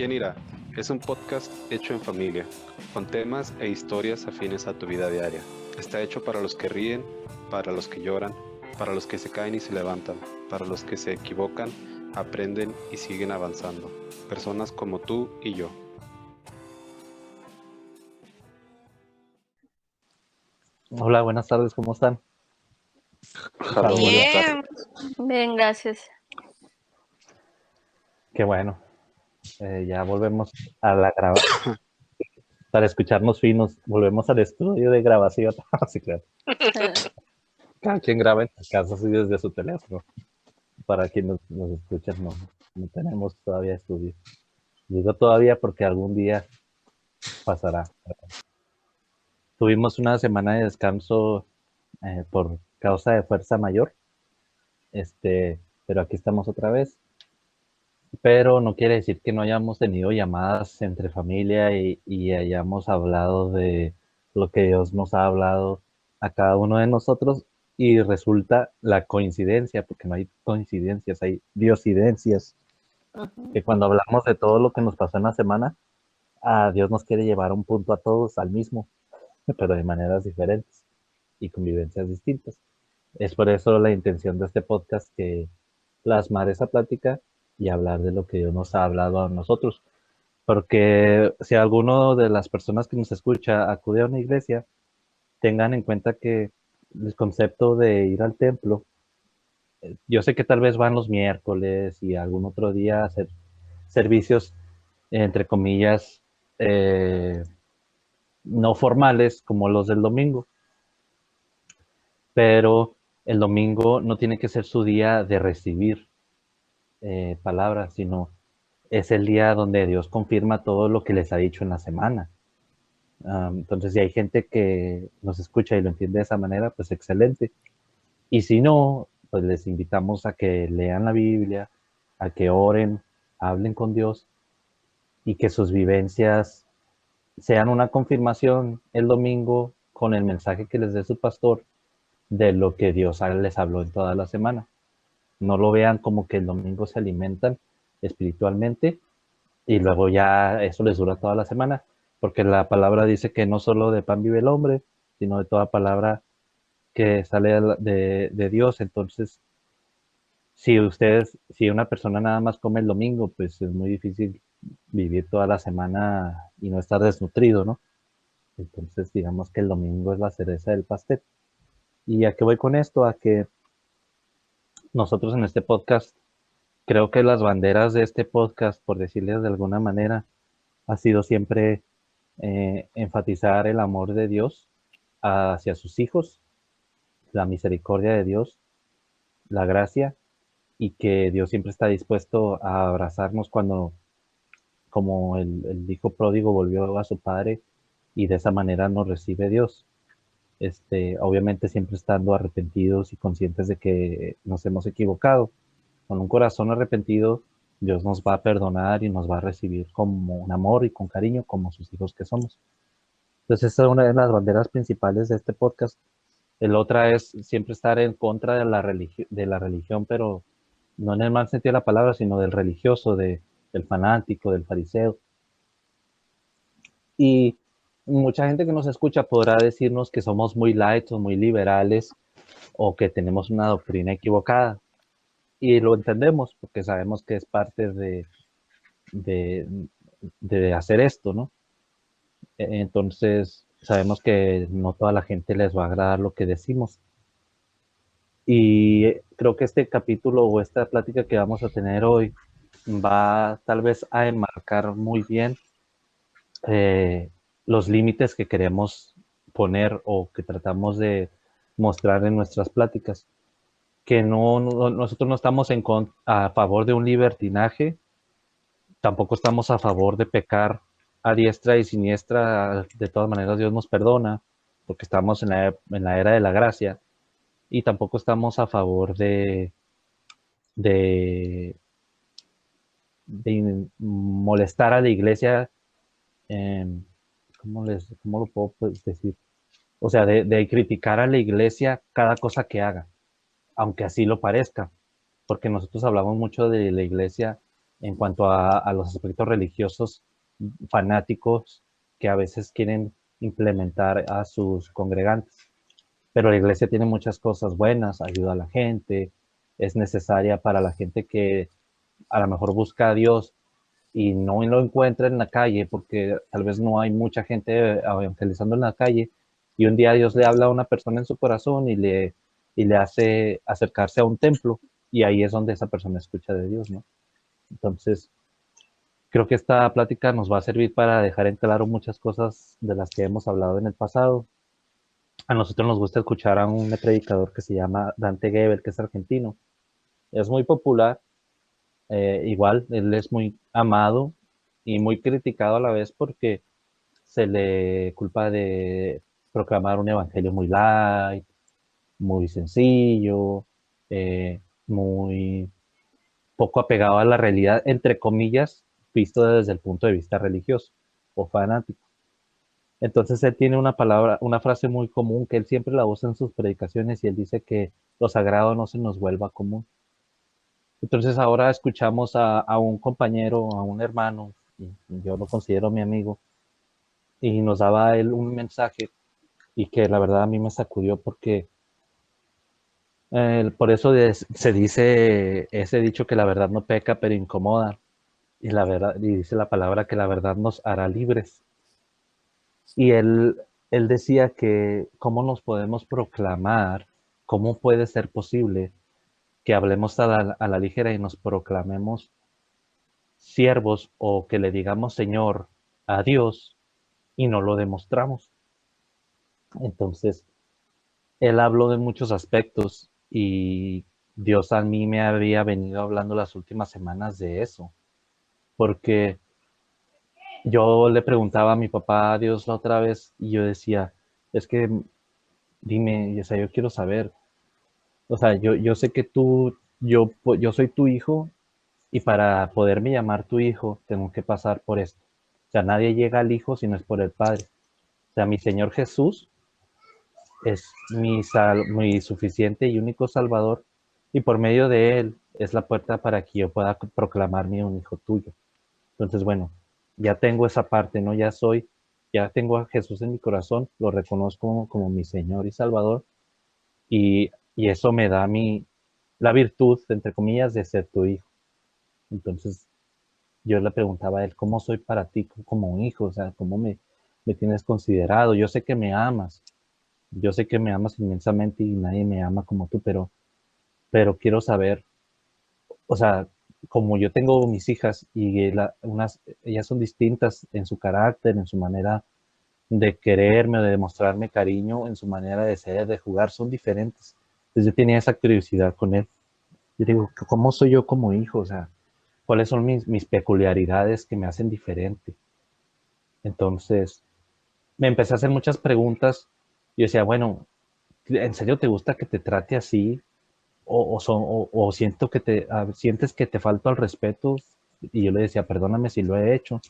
¿Quién irá? Es un podcast hecho en familia, con temas e historias afines a tu vida diaria. Está hecho para los que ríen, para los que lloran, para los que se caen y se levantan, para los que se equivocan, aprenden y siguen avanzando. Personas como tú y yo. Hola, buenas tardes, ¿cómo están? Hola, buenas Bien, tardes. bien, gracias. Qué bueno. Ya volvemos a la para escucharnos finos, volvemos al estudio de grabación. Sí, claro. Cada quien graba en su casa así desde su teléfono. Para quienes nos escuchan, no tenemos todavía estudio. Digo todavía porque algún día pasará. Tuvimos una semana de descanso por causa de fuerza mayor, pero aquí estamos otra vez. Pero no quiere decir que no hayamos tenido llamadas entre familia y hayamos hablado de lo que Dios nos ha hablado a cada uno de nosotros y resulta la coincidencia, porque no hay coincidencias, hay diosidencias, que cuando hablamos de todo lo que nos pasó en la semana, a Dios nos quiere llevar a un punto a todos al mismo, pero de maneras diferentes y convivencias distintas. Es por eso la intención de este podcast, que plasmar esa plática y hablar de lo que Dios nos ha hablado a nosotros. Porque si alguno de las personas que nos escucha acude a una iglesia, tengan en cuenta que el concepto de ir al templo, yo sé que tal vez van los miércoles y algún otro día a hacer servicios, entre comillas, no formales como los del domingo, pero el domingo no tiene que ser su día de recibir palabras, sino es el día donde Dios confirma todo lo que les ha dicho en la semana. Entonces, si hay gente que nos escucha y lo entiende de esa manera, pues excelente. Y si no, pues les invitamos a que lean la Biblia, a que oren, hablen con Dios y que sus vivencias sean una confirmación el domingo con el mensaje que les dé su pastor de lo que Dios les habló en toda la semana. No lo vean como que el domingo se alimentan espiritualmente y luego ya eso les dura toda la semana, porque la palabra dice que no solo de pan vive el hombre, sino de toda palabra que sale de Dios. Entonces, si una persona nada más come el domingo, pues es muy difícil vivir toda la semana y no estar desnutrido, ¿no? Entonces, digamos que el domingo es la cereza del pastel. ¿Y a qué voy con esto? A que nosotros en este podcast, creo que las banderas de este podcast, por decirles de alguna manera, ha sido siempre enfatizar el amor de Dios hacia sus hijos, la misericordia de Dios, la gracia, y que Dios siempre está dispuesto a abrazarnos cuando, como el hijo pródigo volvió a su padre, y de esa manera nos recibe Dios. Obviamente siempre estando arrepentidos y conscientes de que nos hemos equivocado. Con un corazón arrepentido, Dios nos va a perdonar y nos va a recibir como un amor y con cariño, como sus hijos que somos. Entonces, esa es una de las banderas principales de este podcast. El otra es siempre estar en contra de la religión, pero no en el mal sentido de la palabra, sino del religioso, del fanático, del fariseo. Y mucha gente que nos escucha podrá decirnos que somos muy light o muy liberales o que tenemos una doctrina equivocada. Y lo entendemos porque sabemos que es parte de, de hacer esto, ¿no? Entonces, sabemos que no toda la gente les va a agradar lo que decimos. Y creo que este capítulo o esta plática que vamos a tener hoy va tal vez a enmarcar muy bien eh, los límites que queremos poner o que tratamos de mostrar en nuestras pláticas. Que nosotros no estamos a favor de un libertinaje, tampoco estamos a favor de pecar a diestra y siniestra. De todas maneras, Dios nos perdona porque estamos en la era de la gracia, y tampoco estamos a favor de, de molestar a la iglesia. eh, ¿Cómo lo puedo pues, decir? O sea, de criticar a la iglesia cada cosa que haga, aunque así lo parezca, porque nosotros hablamos mucho de la iglesia en cuanto a los aspectos religiosos fanáticos que a veces quieren implementar a sus congregantes. Pero la iglesia tiene muchas cosas buenas, ayuda a la gente, es necesaria para la gente que a lo mejor busca a Dios y no lo encuentra en la calle, porque tal vez no hay mucha gente evangelizando en la calle, y un día Dios le habla a una persona en su corazón y le hace acercarse a un templo, y ahí es donde esa persona escucha de Dios, ¿no? Entonces, creo que esta plática nos va a servir para dejar en claro muchas cosas de las que hemos hablado en el pasado. A nosotros nos gusta escuchar a un predicador que se llama Dante Gebel, que es argentino. Es muy popular, igual, él es muy amado y muy criticado a la vez porque se le culpa de proclamar un evangelio muy light, muy sencillo, muy poco apegado a la realidad, entre comillas, visto desde el punto de vista religioso o fanático. Entonces él tiene una palabra, una frase muy común que él siempre la usa en sus predicaciones y él dice que lo sagrado no se nos vuelva común. Entonces ahora escuchamos a un compañero, a un hermano, y yo lo considero mi amigo, y nos daba él un mensaje y que la verdad a mí me sacudió porque por eso se dice ese dicho que la verdad no peca pero incomoda y la verdad y dice la palabra que la verdad nos hará libres. Y él decía que cómo nos podemos proclamar, cómo puede ser posible que hablemos a la ligera y nos proclamemos siervos o que le digamos Señor a Dios y no lo demostramos. Entonces, él habló de muchos aspectos y Dios a mí me había venido hablando las últimas semanas de eso, porque yo le preguntaba a mi papá a Dios la otra vez y yo decía, es que dime, o sea, yo quiero saber, o sea, yo sé que yo soy tu hijo y para poderme llamar tu hijo tengo que pasar por esto. O sea, nadie llega al hijo si no es por el Padre. O sea, mi Señor Jesús es mi suficiente y único Salvador, y por medio de Él es la puerta para que yo pueda proclamarme un hijo tuyo. Entonces, bueno, ya tengo esa parte, ¿no? Ya tengo a Jesús en mi corazón, lo reconozco como mi Señor y Salvador, y eso me da la virtud, entre comillas, de ser tu hijo. Entonces, yo le preguntaba a él, ¿cómo soy para ti como un hijo? O sea, me tienes considerado? Yo sé que me amas, yo sé que me amas inmensamente y nadie me ama como tú, pero quiero saber, o sea, como yo tengo mis hijas y ellas son distintas en su carácter, en su manera de quererme o de demostrarme cariño, en su manera de ser, de jugar, son diferentes. Entonces yo tenía esa curiosidad con él. Yo digo, ¿cómo soy yo como hijo? O sea, ¿cuáles son mis peculiaridades que me hacen diferente? Entonces, me empecé a hacer muchas preguntas. Yo decía, bueno, ¿en serio te gusta que te trate así? O siento sientes que te falta el respeto, y yo le decía, perdóname si lo he hecho,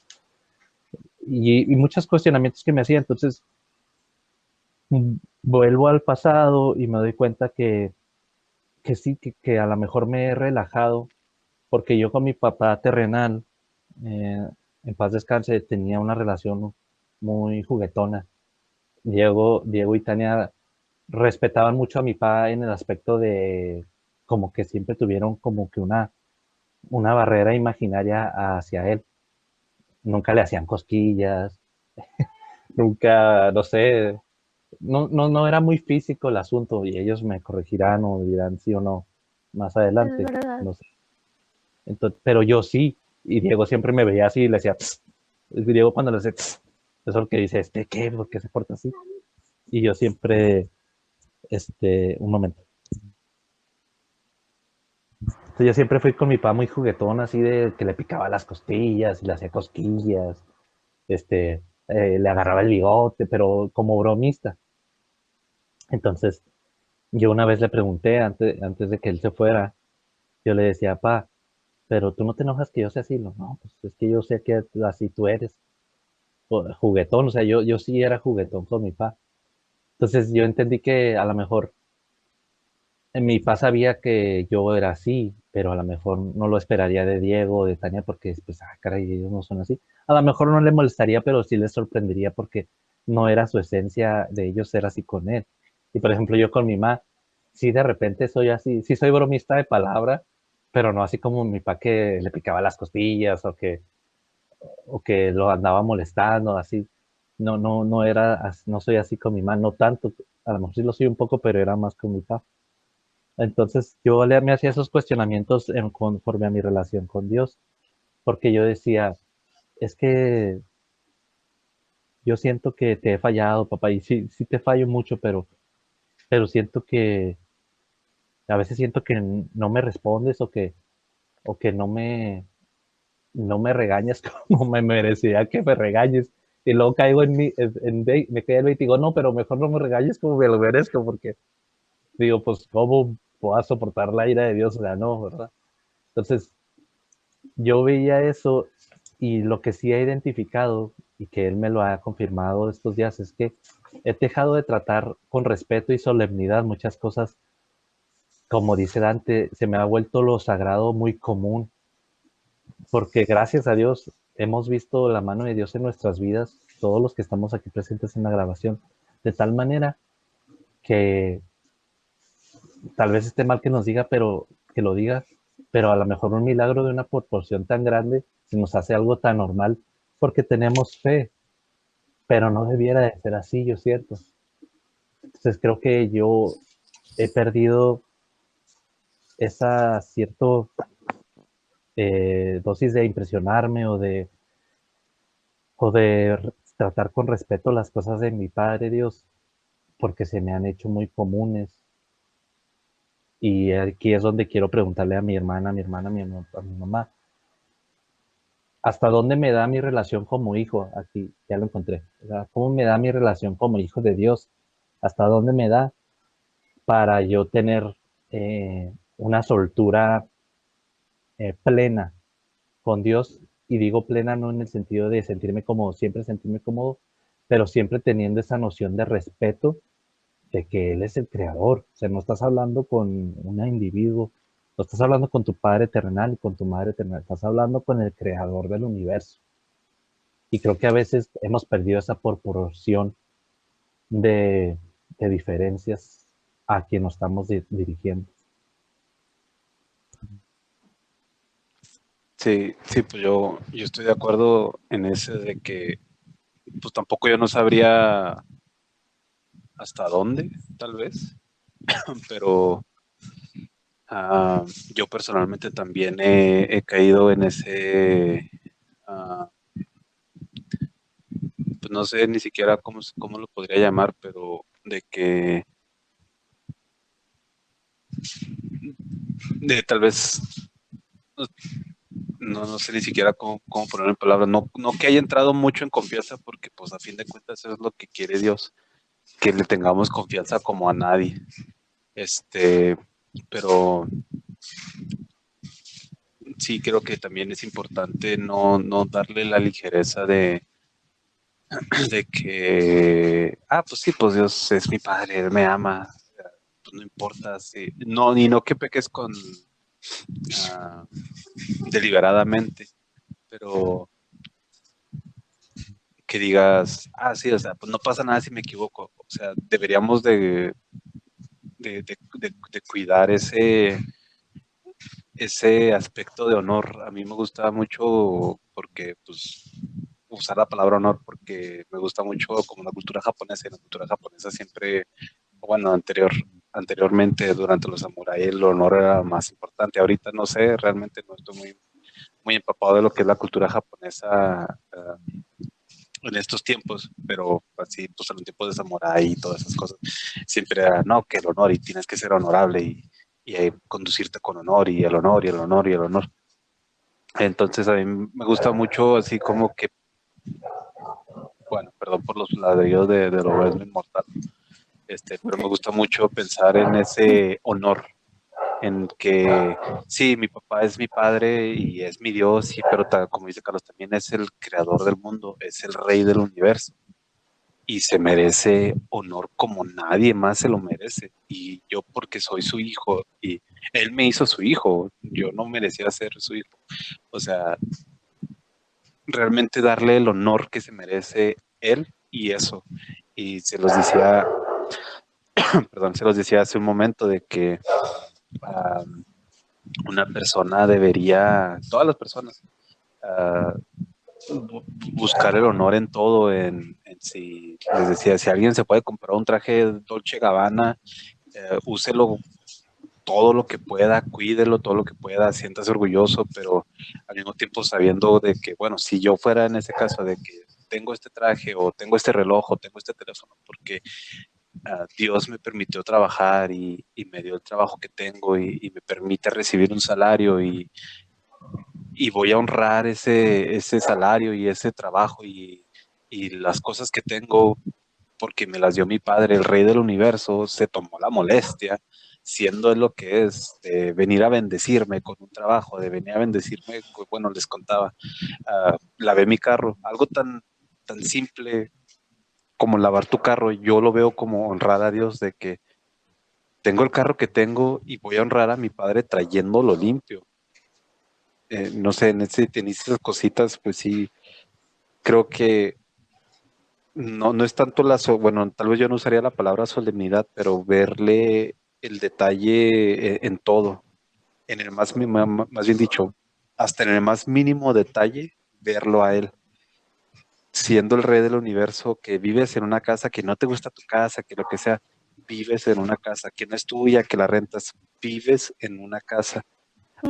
y muchos cuestionamientos que me hacía. Entonces vuelvo al pasado y me doy cuenta que sí, que a lo mejor me he relajado, porque yo con mi papá terrenal, eh, en paz descanse, tenía una relación muy juguetona. Diego y Tania respetaban mucho a mi papá en el aspecto de como que siempre tuvieron como que una barrera imaginaria hacia él. Nunca le hacían cosquillas, nunca, no sé, no era muy físico el asunto y ellos me corregirán o dirán sí o no más Es adelante, verdad. no sé. Entonces, pero yo sí, y Diego siempre me veía así y le decía, "Psst". Diego cuando le decía, "Psst", eso es lo que dice, ¿qué? ¿Por qué se porta así? Y yo siempre, un momento. Entonces, yo siempre fui con mi papá muy juguetón, así de que le picaba las costillas y le hacía cosquillas, le agarraba el bigote, pero como bromista. Entonces, yo una vez le pregunté, antes de que él se fuera, yo le decía, pa, pero tú no te enojas que yo sea así, no, no, pues es que yo sé que así tú eres, juguetón, o sea, yo sí era juguetón con mi pa. Entonces yo entendí que a lo mejor mi papá sabía que yo era así, pero a lo mejor no lo esperaría de Diego o de Tania porque, pues, caray, ellos no son así. A lo mejor no le molestaría, pero sí le sorprendería porque no era su esencia de ellos ser así con él. Y por ejemplo, yo con mi mamá, sí de repente soy así, sí soy bromista de palabra, pero no así como mi papá que le picaba las costillas o que lo andaba molestando, así. No, no, no era, no soy así con mi mamá, no tanto, a lo mejor sí lo soy un poco, pero era más con mi papá. Entonces me hacía esos cuestionamientos conforme a mi relación con Dios, porque yo decía, es que yo siento que te he fallado, papá, y sí, sí te fallo mucho, pero siento que a veces siento que no me respondes o que no me regañas como me merecía que me regañes. Y luego caigo me cae el 20 y digo, no, pero mejor no me regañes como me lo merezco, porque digo, pues, ¿cómo puedo soportar la ira de Dios? O sea, no, ¿verdad? Entonces, yo veía eso y lo que sí he identificado y que él me lo ha confirmado estos días es que he dejado de tratar con respeto y solemnidad muchas cosas. Como dice Dante, se me ha vuelto lo sagrado muy común, porque gracias a Dios hemos visto la mano de Dios en nuestras vidas, todos los que estamos aquí presentes en la grabación, de tal manera que tal vez esté mal que nos diga, pero que lo diga, pero a lo mejor un milagro de una proporción tan grande se nos hace algo tan normal porque tenemos fe, pero no debiera de ser así, yo cierto. Entonces creo que yo he perdido esa cierto dosis de impresionarme o de tratar con respeto las cosas de mi Padre Dios porque se me han hecho muy comunes. Y aquí es donde quiero preguntarle a mi hermana, a mi hermana, a mi mamá, ¿hasta dónde me da mi relación como hijo? Aquí ya lo encontré. O sea, ¿cómo me da mi relación como hijo de Dios? ¿Hasta dónde me da para yo tener una soltura plena con Dios? Y digo plena no en el sentido de sentirme cómodo, siempre sentirme cómodo, pero siempre teniendo esa noción de respeto de que Él es el creador. O sea, no estás hablando con un individuo, no estás hablando con tu Padre terrenal y con tu Madre terrenal, estás hablando con el creador del universo. Y creo que a veces hemos perdido esa proporción de, de diferencias a quien nos estamos dirigiendo. Sí, sí, pues yo estoy de acuerdo en ese de que pues tampoco yo no sabría hasta dónde, tal vez, pero ah, yo personalmente también he caído en ese, ah, pues no sé ni siquiera cómo lo podría llamar, pero de que, de tal vez, no sé ni siquiera cómo ponerlo en palabras, no que haya entrado mucho en confianza, porque pues a fin de cuentas eso es lo que quiere Dios, que le tengamos confianza como a nadie. Este, pero sí creo que también es importante no darle la ligereza de que, pues sí, pues Dios es mi padre, Él me ama, pues no importa, sí. No, ni no que peques ah, deliberadamente, pero que digas, sí, o sea, pues no pasa nada si me equivoco, o sea, deberíamos de cuidar ese aspecto de honor. A mí me gusta mucho porque, pues, usar la palabra honor porque me gusta mucho como la cultura japonesa. Y la cultura japonesa siempre, bueno, anteriormente durante los samuráis el honor era más importante. Ahorita no sé, realmente no estoy muy empapado de lo que es la cultura japonesa en estos tiempos, pero así, pues en los tiempos de samurái y todas esas cosas, siempre era, no, que el honor y tienes que ser honorable y conducirte con honor y el honor y el honor y el honor. Entonces a mí me gusta mucho así como que, bueno, perdón por los ladrillos de lo es inmortal, pero me gusta mucho pensar en ese honor, en que sí, mi papá es mi padre y es mi Dios, y, pero como dice Carlos, también es el creador del mundo, es el rey del universo. y se merece honor como nadie más se lo merece. Y yo porque soy su hijo y él me hizo su hijo, yo no merecía ser su hijo. O sea, realmente darle el honor que se merece él y eso. Y se los decía, perdón, se los decía hace un momento de que una persona debería, todas las personas, uh, buscar el honor en todo, si les decía, si alguien se puede comprar un traje Dolce Gabbana, úselo todo lo que pueda, cuídelo todo lo que pueda, siéntase orgulloso, pero al mismo tiempo sabiendo de que, bueno, si yo fuera en ese caso de que tengo este traje o tengo este reloj o tengo este teléfono, porque Dios me permitió trabajar y me dio el trabajo que tengo y me permite recibir un salario y voy a honrar ese salario y ese trabajo y las cosas que tengo porque me las dio mi padre, el rey del universo, se tomó la molestia, siendo él lo que es, de venir a bendecirme con un trabajo, de venir a bendecirme, bueno, les contaba, lavé mi carro, algo tan simple como lavar tu carro, yo lo veo como honrar a Dios de que tengo el carro que tengo y voy a honrar a mi padre trayéndolo limpio. No sé, en esas cositas, pues sí, creo que no es tanto bueno, tal vez yo no usaría la palabra solemnidad, pero verle el detalle en todo, en el más bien dicho, hasta en el más mínimo detalle, verlo a él, siendo el rey del universo, que vives en una casa, que no te gusta tu casa, que lo que sea, vives en una casa, que no es tuya, que la rentas, vives en una casa.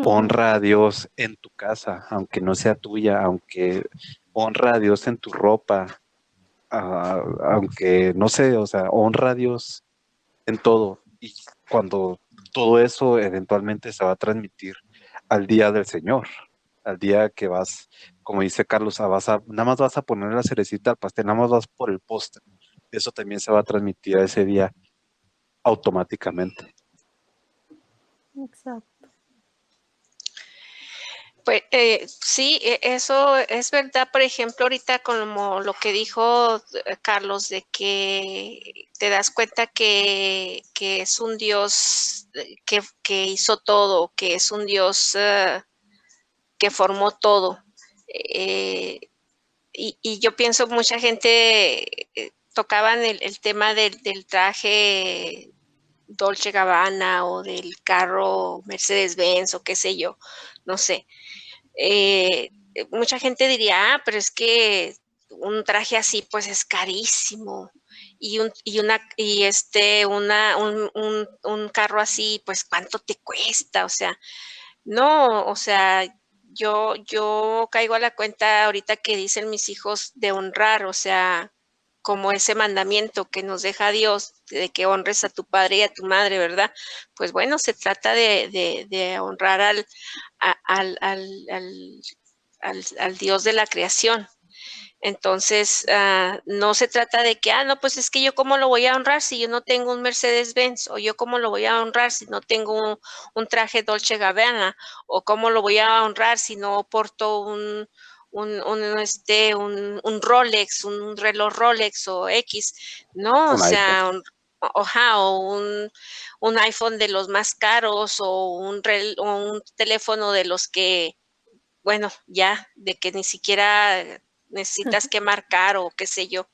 Honra a Dios en tu casa, aunque no sea tuya, aunque honra a Dios en tu ropa, aunque no sé, o sea, honra a Dios en todo. Y cuando todo eso eventualmente se va a transmitir al día del Señor, al día que vas, como dice Carlos, nada más vas a poner la cerecita al pastel, nada más vas por el postre. Eso también se va a transmitir a ese día automáticamente. Exacto. Pues sí, eso es verdad, por ejemplo, ahorita como lo que dijo Carlos, de que te das cuenta que es un Dios que hizo todo, que es un Dios que formó todo. Y yo pienso mucha gente tocaban el tema del traje Dolce Gabbana o del carro Mercedes-Benz o qué sé yo, no sé. Mucha gente diría, pero es que un traje así pues es carísimo un carro así pues cuánto te cuesta, o sea, no, o sea, yo caigo a la cuenta ahorita que dicen mis hijos de honrar, o sea, como ese mandamiento que nos deja Dios de que honres a tu padre y a tu madre, ¿verdad? Pues bueno, se trata de honrar al Dios de la creación. Entonces, no se trata de que, no, pues es que yo cómo lo voy a honrar si yo no tengo un Mercedes-Benz, o yo cómo lo voy a honrar si no tengo un traje Dolce Gabbana, o cómo lo voy a honrar si no porto un Rolex, un reloj Rolex o X, ¿no? O sea, un iPhone de los más caros o un teléfono de los que, bueno, ya, de que ni siquiera necesitas que marcar o qué sé yo.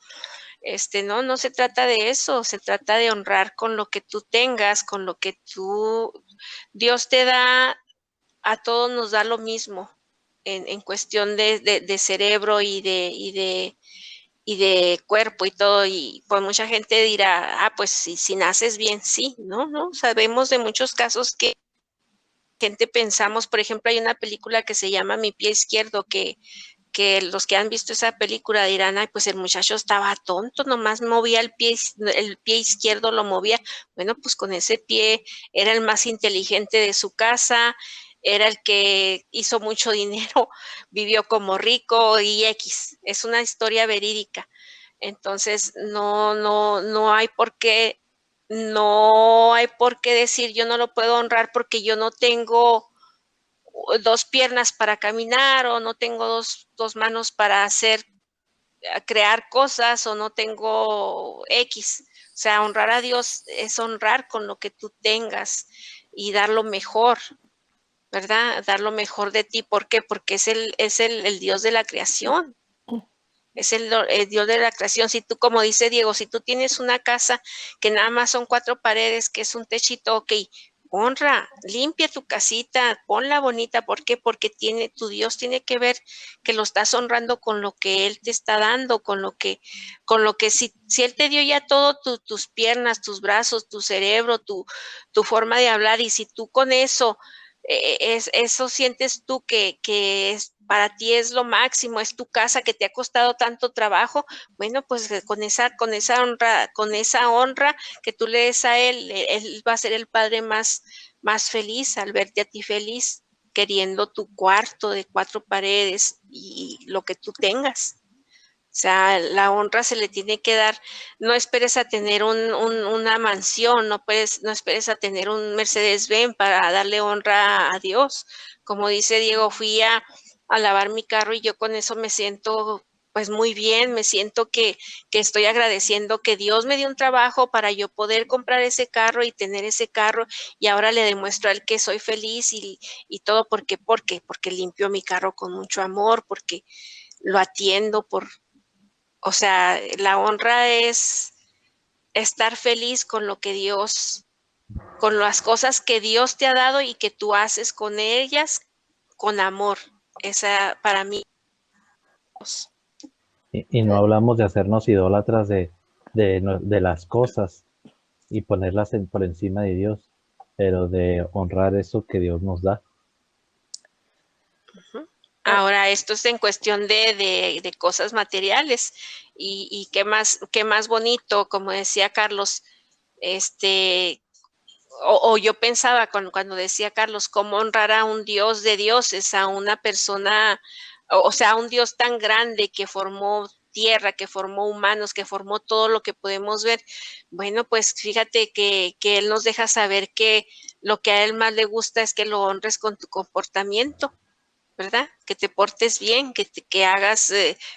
No se trata de eso, se trata de honrar con lo que tú tengas, con lo que Dios te da, a todos nos da lo mismo en cuestión de cerebro y de cuerpo y todo, y pues mucha gente dirá, pues si naces bien, sí, no, sabemos de muchos casos que gente pensamos, por ejemplo, hay una película que se llama Mi pie izquierdo, que los que han visto esa película dirán, pues el muchacho estaba tonto, nomás movía el pie izquierdo lo movía. Bueno, pues con ese pie era el más inteligente de su casa, era el que hizo mucho dinero, vivió como rico y X. Es una historia verídica. Entonces, no hay por qué decir yo no lo puedo honrar porque yo no tengo dos piernas para caminar o no tengo dos manos para hacer crear cosas o no tengo X. O sea, honrar a Dios es honrar con lo que tú tengas y dar lo mejor, ¿verdad? Dar lo mejor de ti. ¿Por qué? Porque es el Dios de la creación. Es el Dios de la creación. Si tú, como dice Diego, si tú tienes una casa que nada más son 4 paredes, que es un techito, ok, honra, limpia tu casita, ponla bonita. ¿Por qué? Porque tu Dios tiene que ver que lo estás honrando con lo que Él te está dando, con lo que si Él te dio ya todo, tus piernas, tus brazos, tu cerebro, tu forma de hablar, y si tú con eso, eso sientes tú que para ti es lo máximo, es tu casa que te ha costado tanto trabajo, bueno, pues con esa honra que tú le des a él va a ser el padre más feliz al verte a ti feliz, queriendo tu cuarto de 4 paredes y lo que tú tengas. O sea, la honra se le tiene que dar. No esperes a tener una mansión, no esperes a tener un Mercedes-Benz para darle honra a Dios. Como dice Diego, fui a lavar mi carro y yo con eso me siento pues muy bien, me siento que estoy agradeciendo que Dios me dio un trabajo para yo poder comprar ese carro y tener ese carro, y ahora le demuestro a él que soy feliz y todo. Porque limpio mi carro con mucho amor, porque lo atiendo o sea, la honra es estar feliz con lo que con las cosas que Dios te ha dado y que tú haces con ellas con amor. Esa para mí. Y no hablamos de hacernos idólatras de las cosas y ponerlas por encima de Dios, pero de honrar eso que Dios nos da. Ahora, esto es en cuestión de cosas materiales y qué más bonito, como decía Carlos, o yo pensaba cuando decía Carlos, cómo honrar a un Dios de dioses, a una persona, o sea, a un Dios tan grande que formó tierra, que formó humanos, que formó todo lo que podemos ver. Bueno, pues fíjate que Él nos deja saber que lo que a Él más le gusta es que lo honres con tu comportamiento, ¿verdad? Que te portes bien, que hagas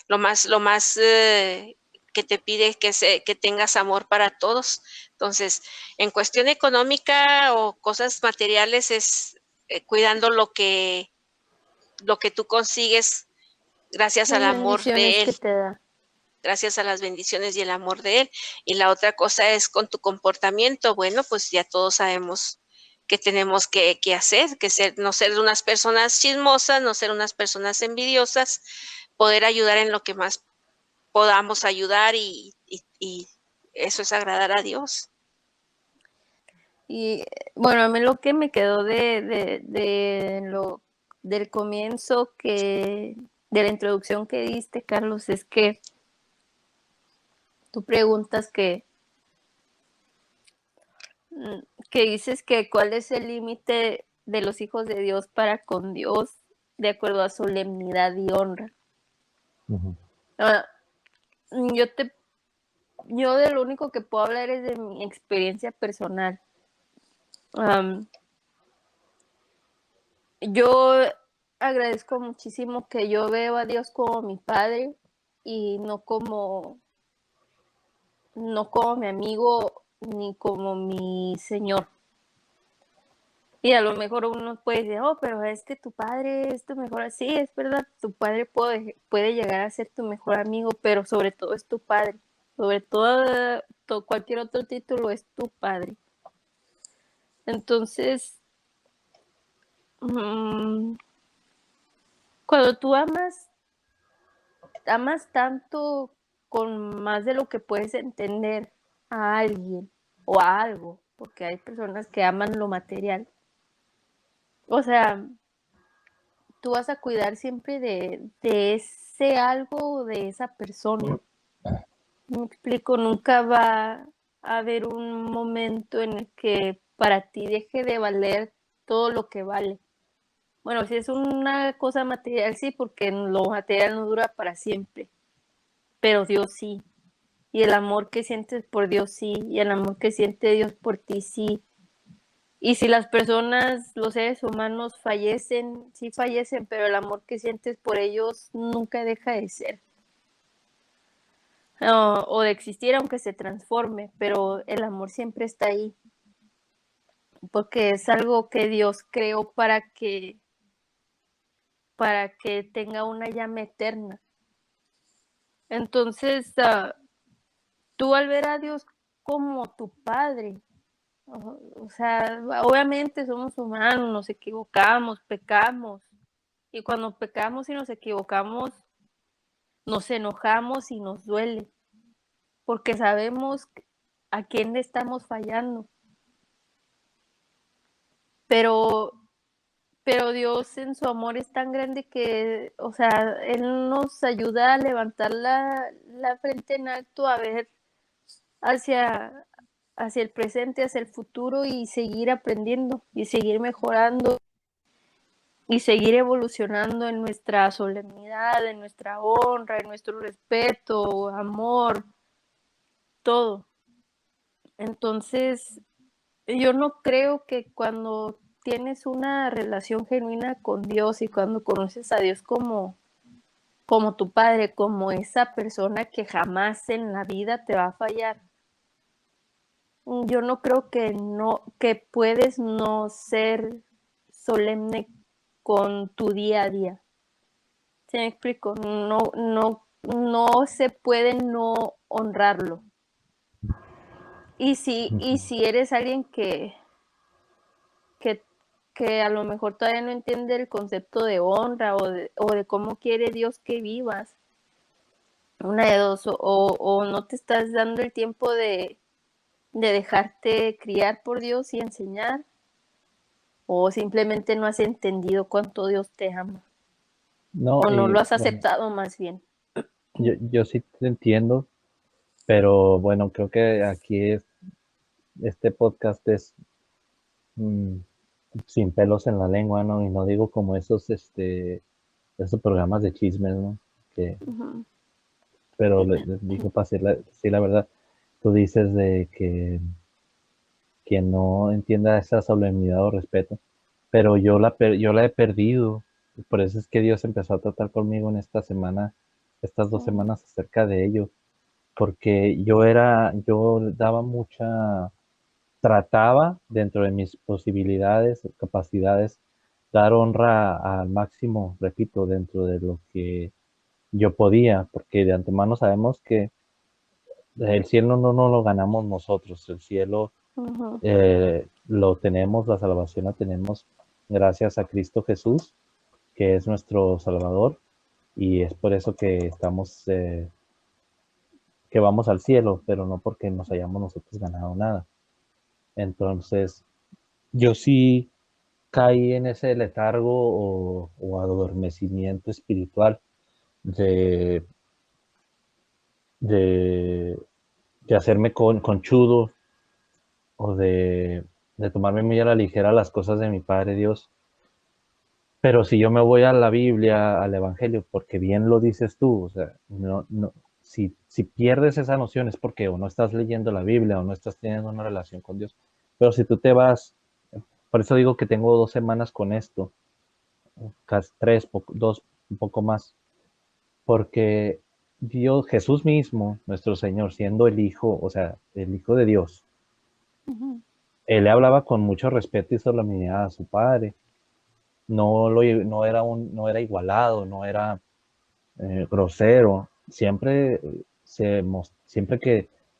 lo más que te pide que tengas amor para todos. Entonces, en cuestión económica o cosas materiales es cuidando lo que tú consigues gracias Las al amor bendiciones de que Él, te da. gracias a las bendiciones y el amor de Él. Y la otra cosa es con tu comportamiento. Bueno, pues ya todos sabemos que tenemos que hacer, no ser unas personas chismosas, no ser unas personas envidiosas, poder ayudar en lo que más podamos ayudar y eso es agradar a Dios. Y bueno, a mí lo que me quedó del comienzo de la introducción que diste, Carlos, es que tú preguntas que dices que cuál es el límite de los hijos de Dios para con Dios de acuerdo a solemnidad y honra. Uh-huh. Yo de lo único que puedo hablar es de mi experiencia personal. Yo agradezco muchísimo que yo veo a Dios como mi padre y no como mi amigo ni como mi señor. Y a lo mejor uno puede decir, oh, pero es que tu padre es tu mejor. Sí, es verdad, tu padre puede llegar a ser tu mejor amigo, pero sobre todo es tu padre. Sobre todo cualquier otro título es tu padre. Entonces, cuando tú amas tanto con más de lo que puedes entender a alguien o a algo, porque hay personas que aman lo material. O sea, tú vas a cuidar siempre de ese algo o de esa persona. Me explico, nunca va a haber un momento en el que para ti deje de valer todo lo que vale. Bueno, si es una cosa material, sí, porque lo material no dura para siempre, pero Dios sí. Y el amor que sientes por Dios sí, y el amor que siente Dios por ti sí. Y si las personas, los seres humanos fallecen, sí fallecen, pero el amor que sientes por ellos nunca deja de ser. o de existir aunque se transforme, pero el amor siempre está ahí, porque es algo que Dios creó para que tenga una llama eterna. Entonces, tú al ver a Dios como tu Padre, o sea, obviamente somos humanos, nos equivocamos, pecamos, y cuando pecamos y nos equivocamos, nos enojamos y nos duele, porque sabemos a quién le estamos fallando. Pero, pero Dios en su amor es tan grande que, o sea, Él nos ayuda a levantar la frente en alto, a ver hacia, hacia el presente, hacia el futuro y seguir aprendiendo y seguir mejorando y seguir evolucionando en nuestra solemnidad, en nuestra honra, en nuestro respeto, amor, todo. Entonces, yo no creo que cuando tienes una relación genuina con Dios y cuando conoces a Dios como tu padre, como esa persona que jamás en la vida te va a fallar, yo no creo que puedes no ser solemne con tu día a día. ¿Sí me explico? No se puede no honrarlo. Y si eres alguien que, que a lo mejor todavía no entiende el concepto de honra o de cómo quiere Dios que vivas, una de dos, o no te estás dando el tiempo de dejarte criar por Dios y enseñar, o simplemente no has entendido cuánto Dios te ama, No, o no y lo has bueno, aceptado más bien. yo sí te entiendo, pero bueno, creo que aquí este podcast es mm, sin pelos en la lengua, ¿no? Y no digo como esos programas de chismes, ¿no? Que, Ujú. pero les digo para decir la verdad, tú dices de que quien no entienda esa solemnidad o respeto, pero yo la he perdido. Y por eso es que Dios empezó a tratar conmigo en esta semana, estas 2 semanas acerca de ello, porque yo daba trataba dentro de mis posibilidades, capacidades, dar honra al máximo, repito, dentro de lo que yo podía, porque de antemano sabemos que el cielo no lo ganamos nosotros, el cielo Ujú. lo tenemos, la salvación la tenemos gracias a Cristo Jesús, que es nuestro Salvador, y es por eso que vamos al cielo, pero no porque nos hayamos nosotros ganado nada. Entonces, yo sí caí en ese letargo o adormecimiento espiritual de, de, de hacerme conchudo o de tomarme muy a la ligera las cosas de mi Padre Dios. Pero si yo me voy a la Biblia, al Evangelio, porque bien lo dices tú, o sea, si pierdes esa noción es porque o no estás leyendo la Biblia o no estás teniendo una relación con Dios. Pero si tú te vas, por eso digo que tengo 2 semanas con esto, casi tres, dos, un poco más, porque Dios, Jesús mismo, nuestro Señor, siendo el Hijo, o sea, el Hijo de Dios, Ujú. Él le hablaba con mucho respeto y solemnidad a su Padre. No era igualado, no era grosero. Siempre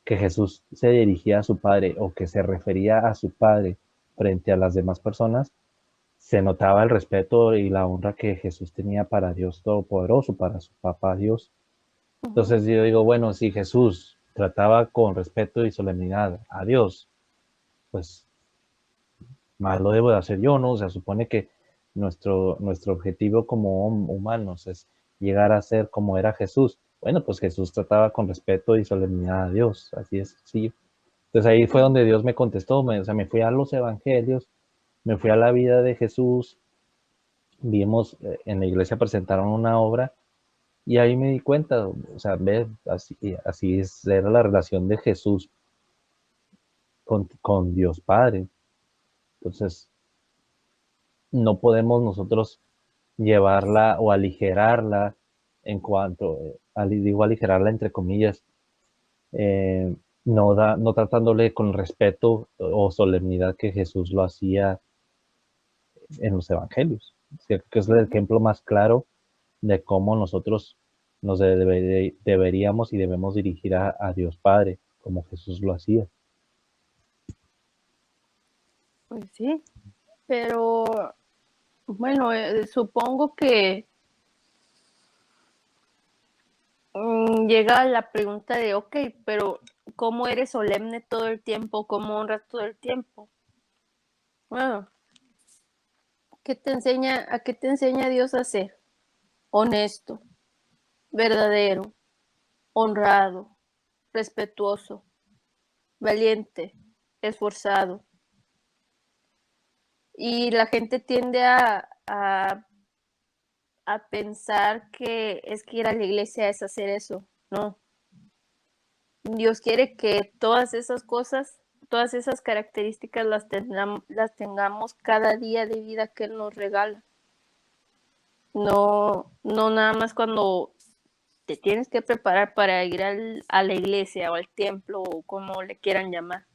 que Jesús se dirigía a su Padre o que se refería a su Padre frente a las demás personas, se notaba el respeto y la honra que Jesús tenía para Dios Todopoderoso, para su papá Dios. Ujú. Entonces yo digo, bueno, si Jesús trataba con respeto y solemnidad a Dios, pues más lo debo de hacer yo, ¿no? O sea, supone que nuestro objetivo como humanos es llegar a ser como era Jesús. Bueno, pues Jesús trataba con respeto y solemnidad a Dios, así es, sí. Entonces ahí fue donde Dios me contestó, o sea, me fui a los evangelios, me fui a la vida de Jesús, vimos, en la iglesia presentaron una obra y ahí me di cuenta, o sea, ve, era la relación de Jesús con Dios Padre. Entonces, no podemos nosotros llevarla o aligerarla en cuanto, digo aligerarla entre comillas, eh, no tratándole con respeto o solemnidad que Jesús lo hacía en los evangelios. ¿Cierto? Que es el ejemplo más claro de cómo nosotros deberíamos y debemos dirigir a Dios Padre, como Jesús lo hacía. Pues sí, pero bueno, supongo que llega la pregunta de, ok, pero ¿cómo eres solemne todo el tiempo? ¿Cómo honras todo el tiempo? Bueno, ¿a qué te enseña Dios a ser? Honesto, verdadero, honrado, respetuoso, valiente, esforzado. Y la gente tiende a pensar que es que ir a la iglesia es hacer eso. No. Dios quiere que todas esas cosas, todas esas características las tengamos cada día de vida que Él nos regala. No, no nada más cuando te tienes que preparar para ir a la iglesia o al templo o como le quieran llamar.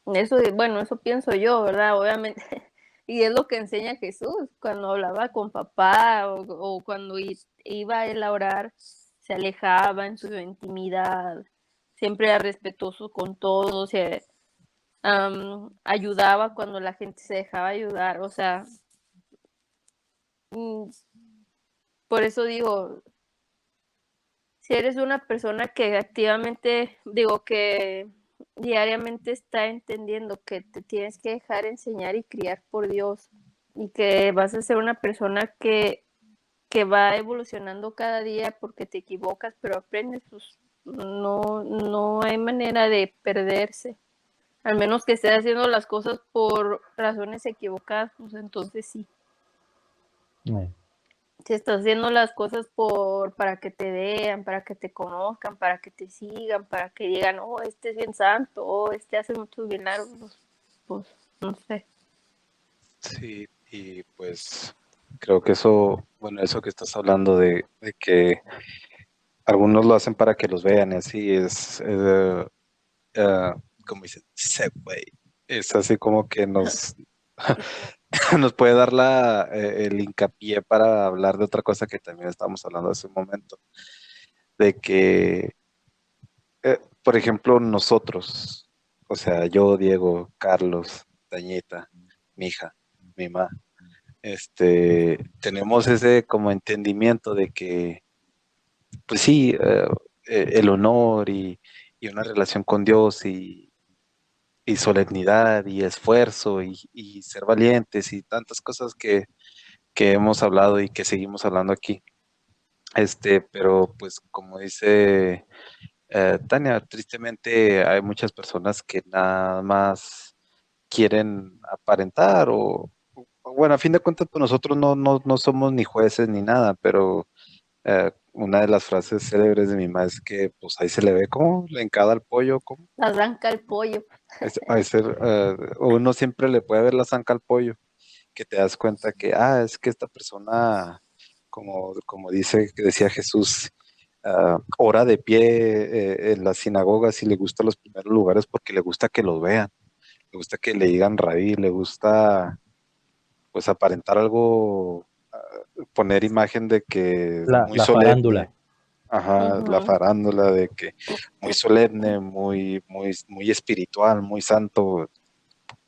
Eso, bueno, eso pienso yo, ¿verdad? Obviamente. Y es lo que enseña Jesús cuando hablaba con papá o cuando iba él a orar, se alejaba en su intimidad, siempre era respetuoso con todos, ayudaba cuando la gente se dejaba ayudar, o sea, por eso digo, si eres una persona que activamente, digo que diariamente está entendiendo que te tienes que dejar enseñar y criar por Dios y que vas a ser una persona que va evolucionando cada día porque te equivocas, pero aprendes, pues no hay manera de perderse. Al menos que estés haciendo las cosas por razones equivocadas, pues entonces sí. Si estás haciendo las cosas para que te vean, para que te conozcan, para que te sigan, para que digan, oh, este es bien santo, oh, este hace muchos milagros, pues no sé. Sí, y pues creo que eso, bueno, eso que estás hablando de que algunos lo hacen para que los vean, y así es, como dicen, segue. Es así como que nos puede dar el hincapié para hablar de otra cosa que también estábamos hablando hace un momento, de que, por ejemplo, nosotros, o sea, yo, Diego, Carlos, Dañita, mi hija, mi mamá, tenemos ese como entendimiento de que, pues sí, el honor y una relación con Dios y solemnidad y esfuerzo y ser valientes y tantas cosas que hemos hablado y que seguimos hablando aquí. Pero pues como dice Tania, tristemente hay muchas personas que nada más quieren aparentar bueno, a fin de cuentas, pues nosotros no somos ni jueces ni nada, pero una de las frases célebres de mi mamá es que pues ahí se le ve cómo le encada el pollo, cómo Arranca el pollo. uno siempre le puede ver la zanca al pollo, que te das cuenta que, es que esta persona, como decía Jesús, ora de pie en las sinagogas y le gusta los primeros lugares porque le gusta que los vean, le gusta que le digan rabí, le gusta pues aparentar algo, poner imagen de que es muy La farándula. solemne, ajá, la Uh-huh. farándula de que muy solemne, muy espiritual, muy santo,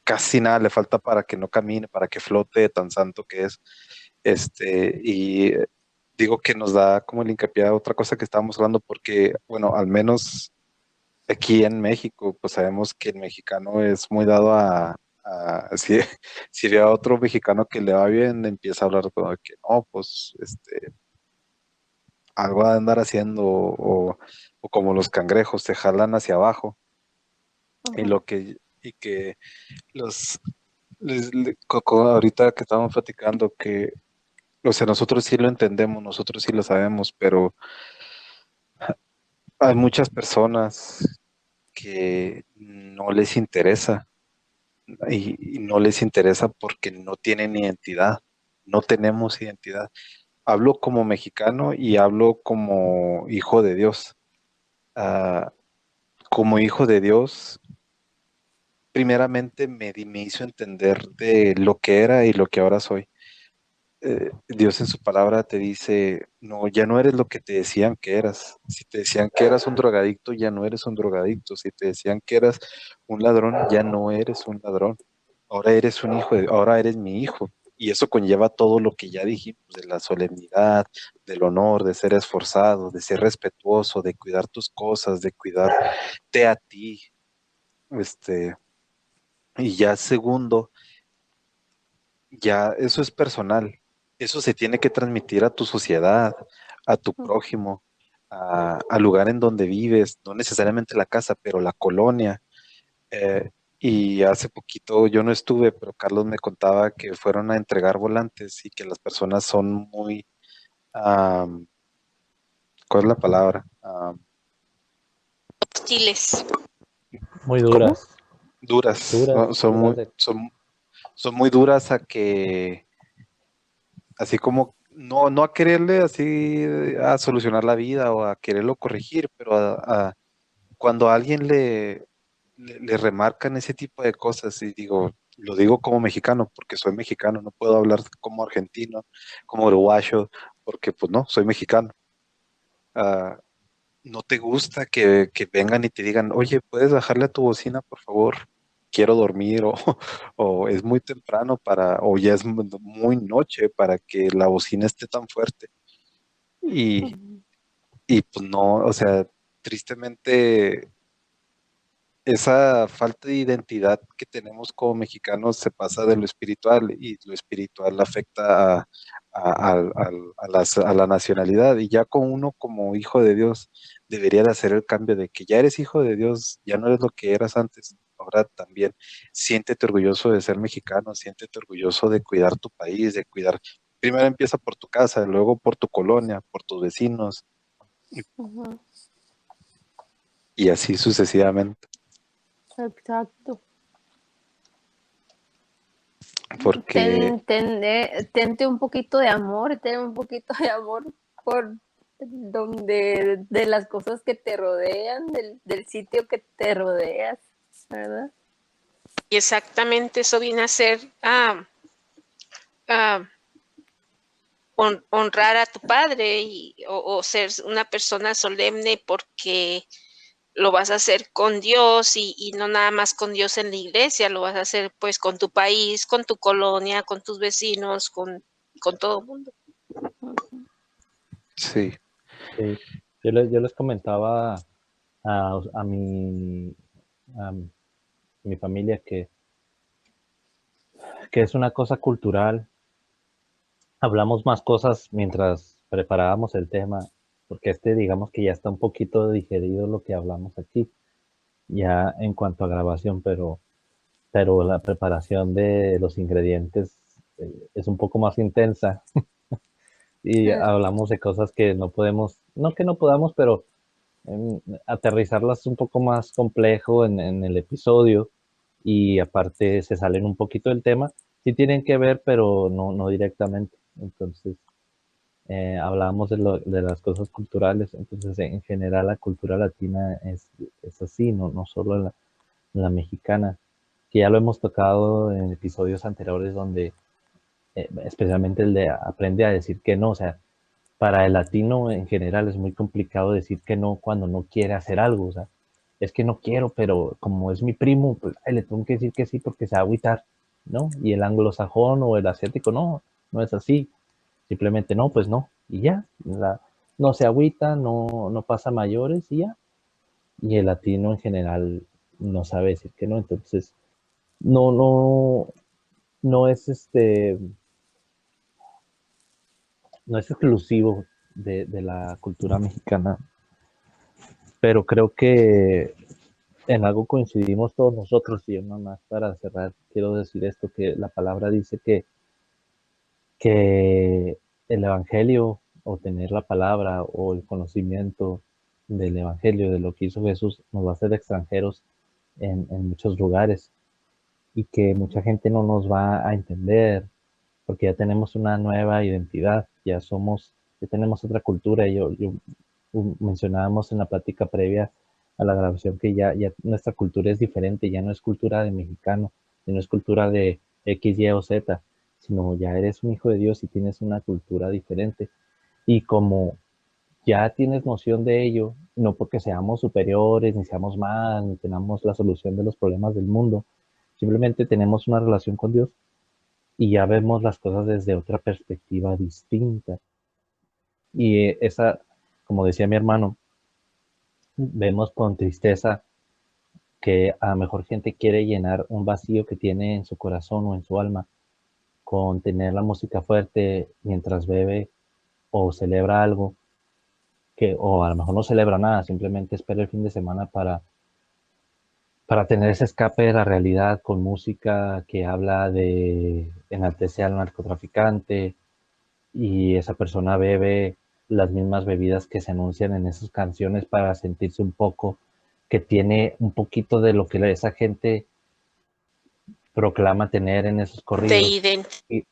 casi nada le falta para que no camine, para que flote de tan santo que es. Y digo que nos da como el hincapié a otra cosa que estábamos hablando, porque, bueno, al menos aquí en México, pues sabemos que el mexicano es muy dado si ve a otro mexicano que le va bien, empieza a hablar como de que no, pues, algo a andar haciendo, o como los cangrejos, se jalan hacia abajo, y Uh-huh. lo que, y que los, Coco, ahorita que estábamos platicando, que, o sea, nosotros sí lo entendemos, nosotros sí lo sabemos, pero hay muchas personas que no les interesa, y no les interesa porque no tienen identidad, no tenemos identidad. Hablo como mexicano y hablo como hijo de Dios. como hijo de Dios, primeramente me hizo entender de lo que era y lo que ahora soy. Dios en su palabra te dice, no, ya no eres lo que te decían que eras. Si te decían que eras un drogadicto, ya no eres un drogadicto. Si te decían que eras un ladrón, ya no eres un ladrón. Ahora eres un hijo, ahora eres mi hijo. Y eso conlleva todo lo que ya dijimos, de la solemnidad, del honor, de ser esforzado, de ser respetuoso, de cuidar tus cosas, de cuidarte a ti. Este, y ya segundo, ya eso es personal. Eso se tiene que transmitir a tu sociedad, a tu prójimo, al lugar en donde vives, no necesariamente la casa, pero la colonia. Eh, y hace poquito yo no estuve, pero Carlos me contaba que fueron a entregar volantes y que las personas son muy, am, ¿cuál es la palabra? Hostiles. Muy ¿Cómo? duras, Duras, ¿no? duras de... Son muy duras a que así como no a quererle así a solucionar la vida o a quererlo corregir, pero cuando a alguien le remarcan ese tipo de cosas y digo, lo digo como mexicano porque soy mexicano, no puedo hablar como argentino, como uruguayo, porque pues no, soy mexicano. Ah, ¿No te gusta que vengan y te digan, oye, puedes bajarle a tu bocina, por favor? Quiero dormir, o, o es muy temprano o ya es muy noche para que la bocina esté tan fuerte. Y, y pues no, o sea, tristemente esa falta de identidad que tenemos como mexicanos se pasa de lo espiritual y lo espiritual afecta a la nacionalidad y ya con uno como hijo de Dios debería de hacer el cambio de que ya eres hijo de Dios, ya no eres lo que eras antes. Ahora también siéntete orgulloso de ser mexicano, siéntete orgulloso de cuidar tu país, de cuidar. Primero empieza por tu casa, luego por tu colonia, por tus vecinos Ujú, y así sucesivamente. exacto. Porque Tente un poquito de amor, ten un poquito de amor por de las cosas que te rodean, del sitio que te rodeas, ¿verdad? Y exactamente eso viene a ser ah, honrar a tu padre o ser una persona solemne porque lo vas a hacer con Dios y no nada más con Dios en la iglesia, lo vas a hacer pues con tu país, con tu colonia, con tus vecinos, con todo el mundo. sí. Yo les comentaba a a mi familia que es una cosa cultural. Hablamos más cosas mientras preparábamos el tema, porque digamos que ya está un poquito digerido lo que hablamos aquí, ya en cuanto a grabación, pero la preparación de los ingredientes es un poco más intensa y hablamos de cosas que no podemos, no que no podamos, pero aterrizarlas un poco más complejo en el episodio y aparte se salen un poquito del tema. Sí tienen que ver, pero no directamente. Entonces, hablábamos de las cosas culturales. Entonces, en general, la cultura latina es así, no solo la mexicana, que ya lo hemos tocado en episodios anteriores donde, especialmente el de aprende a decir que no, o sea, para el latino en general es muy complicado decir que no cuando no quiere hacer algo, o sea, es que no quiero, pero como es mi primo, pues ay, le tengo que decir que sí porque se va a agüitar, ¿no? Y el anglosajón o el asiático, no es así, simplemente no, pues no, y ya, no se agüita, no pasa mayores y ya, y el latino en general no sabe decir que no, entonces no, no, no es no es exclusivo de la cultura mexicana, pero creo que en algo coincidimos todos nosotros y yo nomás para cerrar quiero decir esto, que la palabra dice que el evangelio o tener la palabra o el conocimiento del evangelio, de lo que hizo Jesús, nos va a hacer extranjeros en muchos lugares y que mucha gente no nos va a entender porque ya tenemos una nueva identidad, ya tenemos otra cultura. Yo mencionábamos en la plática previa a la grabación que ya nuestra cultura es diferente, ya no es cultura de mexicano, ya no es cultura de X, Y o Z, sino ya eres un hijo de Dios y tienes una cultura diferente. Y como ya tienes noción de ello, no porque seamos superiores, ni seamos más, ni tenemos la solución de los problemas del mundo, simplemente tenemos una relación con Dios y ya vemos las cosas desde otra perspectiva distinta. Y esa, como decía mi hermano, vemos con tristeza que a lo mejor gente quiere llenar un vacío que tiene en su corazón o en su alma con tener la música fuerte mientras bebe o celebra algo que, o a lo mejor no celebra nada, simplemente espera el fin de semana para tener ese escape de la realidad con música que habla de enaltecer al narcotraficante y esa persona bebe las mismas bebidas que se anuncian en esas canciones para sentirse un poco que tiene un poquito de lo que esa gente proclama tener en esos de corridos identidad. y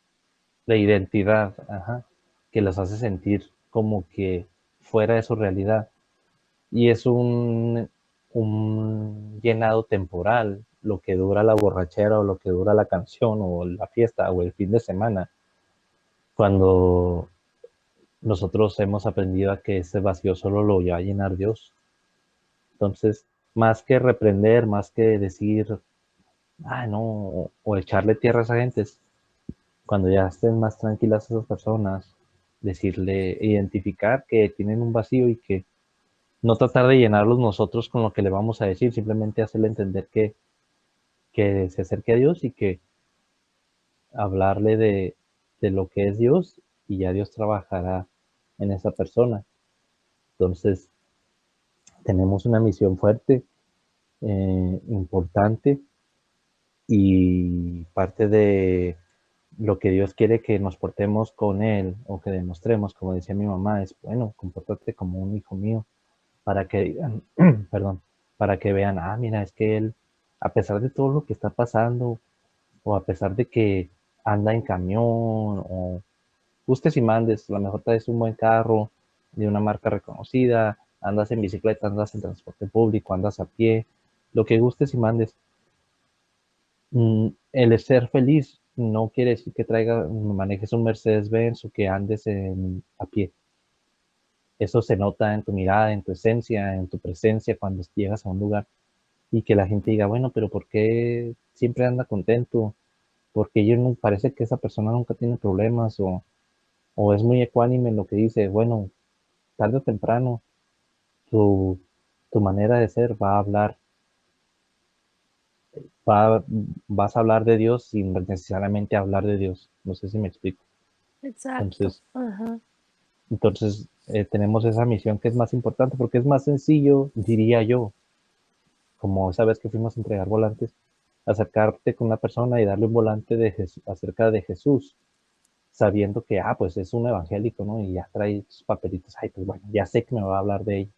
de identidad, ajá, que los hace sentir como que fuera de su realidad. Y es un llenado temporal, lo que dura la borrachera o lo que dura la canción o la fiesta o el fin de semana, cuando nosotros hemos aprendido a que ese vacío solo lo va a llenar Dios. Entonces, más que reprender, más que decir, ah, no, o echarle tierra a esa gente, cuando ya estén más tranquilas esas personas, decirle, identificar que tienen un vacío y que no tratar de llenarlos nosotros con lo que le vamos a decir, simplemente hacerle entender que se acerque a Dios y que hablarle de lo que es Dios y ya Dios trabajará en esa persona. Entonces, tenemos una misión fuerte, importante y parte de lo que Dios quiere que nos portemos con Él o que demostremos, como decía mi mamá, es bueno, compórtate como un hijo mío para que digan, perdón, para que vean, ah, mira, es que Él, a pesar de todo lo que está pasando o a pesar de que anda en camión o gustes y mandes, a lo mejor traes un buen carro de una marca reconocida, andas en bicicleta, andas en transporte público, andas a pie, lo que gustes y mandes. El ser feliz no quiere decir que manejes un Mercedes-Benz o que andes a pie. Eso se nota en tu mirada, en tu esencia, en tu presencia cuando llegas a un lugar y que la gente diga, bueno, pero ¿por qué siempre anda contento? Porque yo no, parece que esa persona nunca tiene problemas o es muy ecuánime en lo que dice, bueno, tarde o temprano tu, tu manera de ser va a hablar, va, vas a hablar de Dios sin necesariamente hablar de Dios. No sé si me explico. Exacto. Entonces, Ajá. tenemos esa misión que es más importante porque es más sencillo, diría yo, como esa vez que fuimos a entregar volantes, acercarte con una persona y darle un volante acerca de Jesús, sabiendo que, ah, pues es un evangélico, ¿no? Y ya trae sus papelitos, ay, pues bueno, ya sé que me va a hablar de ello.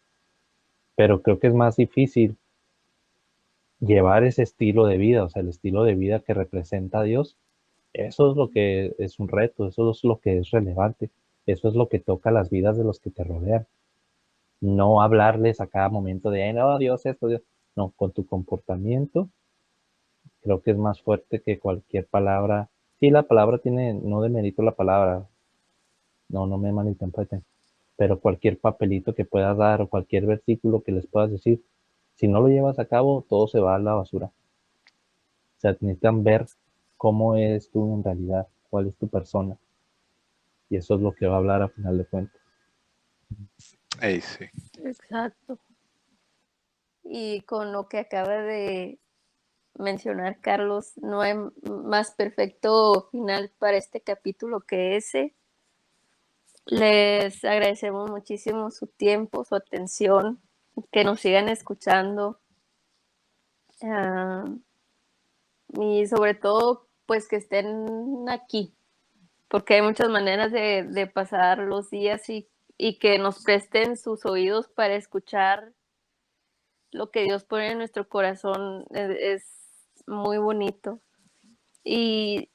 Pero creo que es más difícil llevar ese estilo de vida, o sea, el estilo de vida que representa a Dios. Eso es lo que es un reto, eso es lo que es relevante, eso es lo que toca las vidas de los que te rodean. No hablarles a cada momento de, "Ay, no, Dios, esto, Dios". No, con tu comportamiento creo que es más fuerte que cualquier palabra. Sí, la palabra tiene, no demerito la palabra, no me malinterpreten, pero cualquier papelito que puedas dar o cualquier versículo que les puedas decir, si no lo llevas a cabo, todo se va a la basura. O sea, necesitan ver cómo eres tú en realidad, cuál es tu persona, y eso es lo que va a hablar a final de cuentas. Ey, sí. Exacto. Y con lo que acaba de mencionar Carlos, no hay más perfecto final para este capítulo que ese. Les agradecemos muchísimo su tiempo, su atención, que nos sigan escuchando. Y sobre todo, pues que estén aquí, porque hay muchas maneras de pasar los días y que nos presten sus oídos para escuchar lo que Dios pone en nuestro corazón. Es muy bonito. Y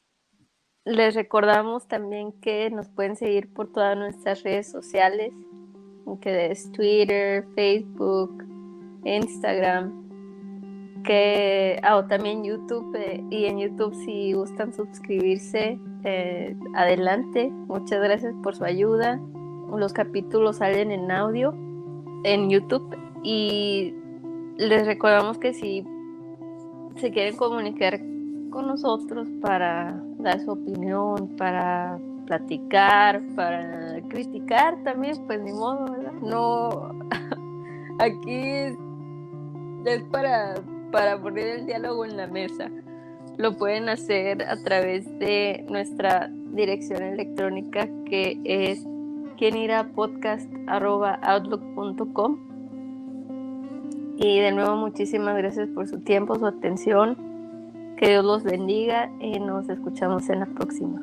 les recordamos también que nos pueden seguir por todas nuestras redes sociales, que es Twitter, Facebook, Instagram, o también YouTube, y en YouTube si gustan suscribirse, adelante. Muchas gracias por su ayuda. Los capítulos salen en audio en YouTube y les recordamos que si se quieren comunicar con nosotros para dar su opinión, para platicar, para criticar también, pues ni modo, ¿verdad? No, aquí es para poner el diálogo en la mesa. Lo pueden hacer a través de nuestra dirección electrónica, que es quienirapodcast@outlook.com. Y de nuevo, muchísimas gracias por su tiempo, su atención. Que Dios los bendiga y nos escuchamos en la próxima.